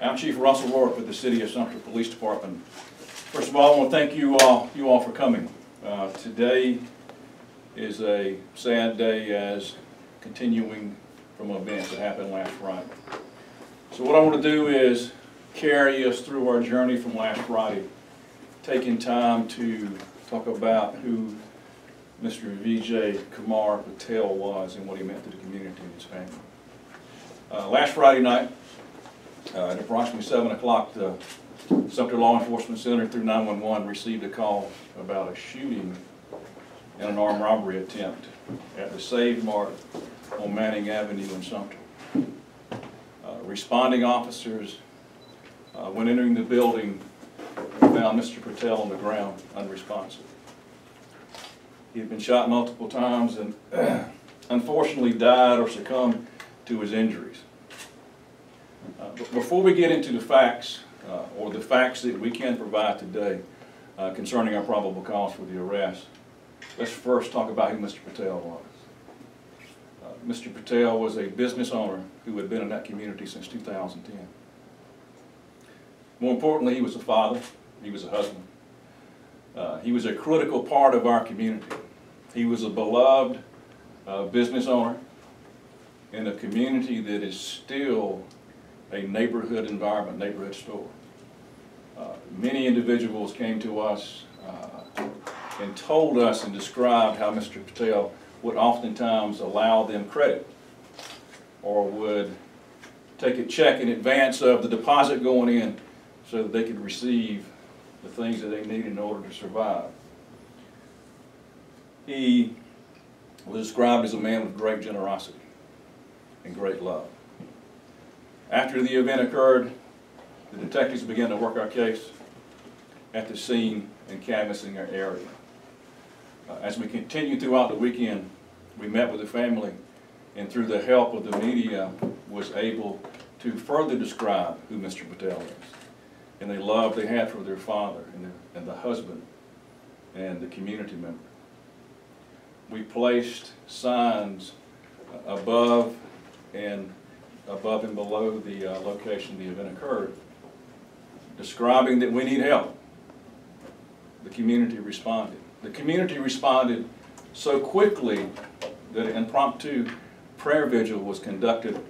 I'm Chief Russell Rourke with the City of Sumter Police Department. First of all, I want to thank you all for coming. Today is a sad day as continuing from events that happened last Friday. So what I want to do is carry us through our journey from last Friday, taking time to talk about who Mr. Vijaykuhmar Patel was and what he meant to the community and his family. Last Friday night, at approximately 7 o'clock, the Sumter Law Enforcement Center through 911 received a call about a shooting and an armed robbery attempt at the Save-Mart on Manning Avenue in Sumter. Responding officers, when entering the building, found Mr. Patel on the ground, unresponsive. He had been shot multiple times and unfortunately died or succumbed to his injuries. But before we get into the facts, or the facts that we can provide today concerning our probable cause for the arrest, let's first talk about who Mr. Patel was. Mr. Patel was a business owner who had been in that community since 2010. More importantly, he was a father, he was a husband. He was a critical part of our community. He was a beloved business owner in a community that is still a neighborhood environment, neighborhood store. Many individuals came to us and told us and described how Mr. Patel would oftentimes allow them credit or would take a check in advance of the deposit going in so that they could receive the things that they needed in order to survive. He was described as a man with great generosity and great love. After the event occurred, the detectives began to work our case at the scene and canvassing our area. As we continued throughout the weekend, we met with the family and through the help of the media was able to further describe who Mr. Patel is and the love they had for their father and the husband and the community member. We placed signs above and below the location the event occurred, describing that we need help. The community responded. The community responded so quickly that an impromptu prayer vigil was conducted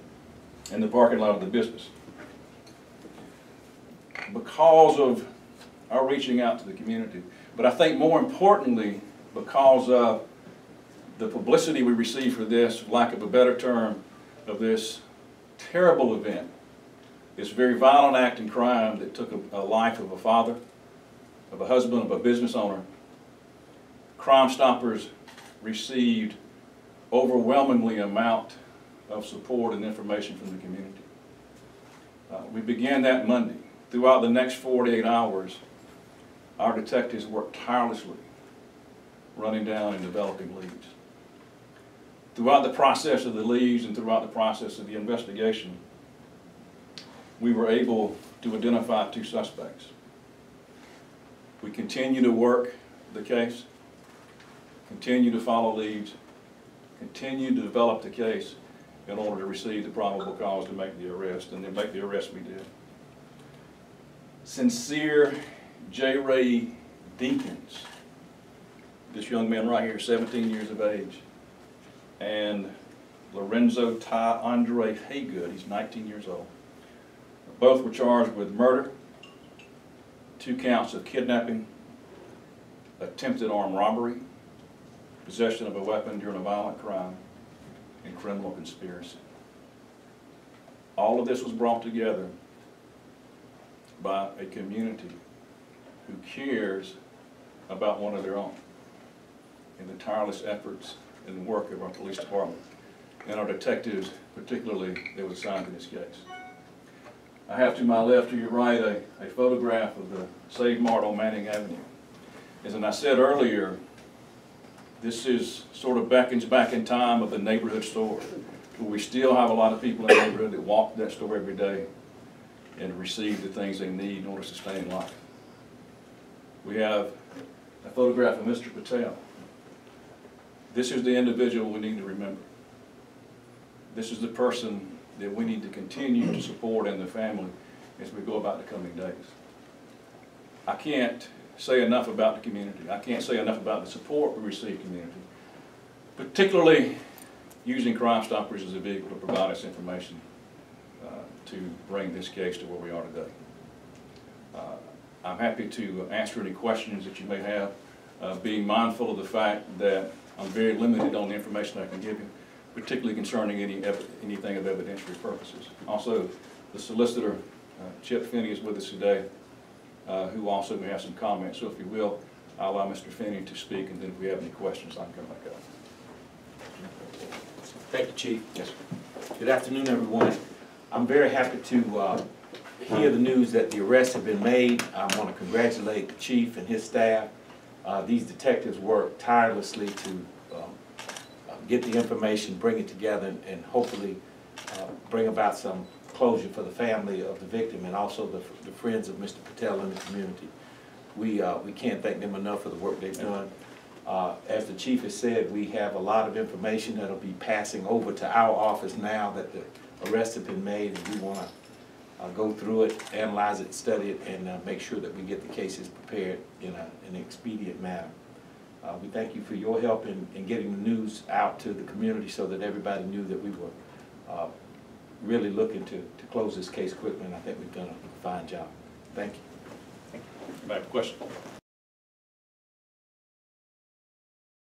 in the parking lot of the business. Because of our reaching out to the community, but I think more importantly, because of the publicity we received for this, for lack of a better term, of this terrible event, this very violent act and crime that took a life of a father, of a husband, of a business owner. Crime Stoppers received overwhelmingly amount of support and information from the community. We began that Monday. Throughout the next 48 hours, our detectives worked tirelessly, running down and developing leads. Throughout the process of the leads and throughout the process of the investigation, we were able to identify 2 suspects. We continue to work the case, continue to follow leads, continue to develop the case in order to receive the probable cause to make the arrest, and then make the arrest we did. Sincere J. Ray Dinkins, this young man right here, 17 years of age, and Lorenzo Ty Andre Haygood, he's 19 years old. Both were charged with murder, 2 counts of kidnapping, attempted armed robbery, possession of a weapon during a violent crime, and criminal conspiracy. All of this was brought together by a community who cares about one of their own, in the tireless efforts and work of our police department and our detectives, particularly, that was assigned to this case. I have to my left, to your right, a photograph of the Save-Mart on Manning Avenue. As I said earlier, this is sort of beckons back in time of the neighborhood store, where we still have a lot of people in the neighborhood that walk that store every day and receive the things they need in order to sustain life. We have a photograph of Mr. Patel. This is the individual we need to remember. This is the person that we need to continue to support and the family as we go about the coming days. I can't say enough about the community. I can't say enough about the support we receive community, particularly using Crime Stoppers as a vehicle to provide us information to bring this case to where we are today. I'm happy to answer any questions that you may have, being mindful of the fact that I'm very limited on the information I can give you, particularly concerning anything of evidentiary purposes. Also, the solicitor, Chip Finney, is with us today, who also may have some comments. So if you will, I'll allow Mr. Finney to speak, and then if we have any questions, I can come back up. Thank you, Chief. Yes, sir. Good afternoon, everyone. I'm very happy to hear the news that the arrests have been made. I want to congratulate the Chief and his staff. These detectives worked tirelessly to get the information, bring it together, and hopefully bring about some closure for the family of the victim and also the friends of Mr. Patel in the community. We can't thank them enough for the work they've done. As the Chief has said, we have a lot of information that'll be passing over to our office now that the arrests have been made, and we want to go through it, analyze it, study it, and make sure that we get the cases prepared in an expedient manner. We thank you for your help in getting the news out to the community so that everybody knew that we were really looking to close this case quickly, and I think we've done a fine job. Thank you. Back to question.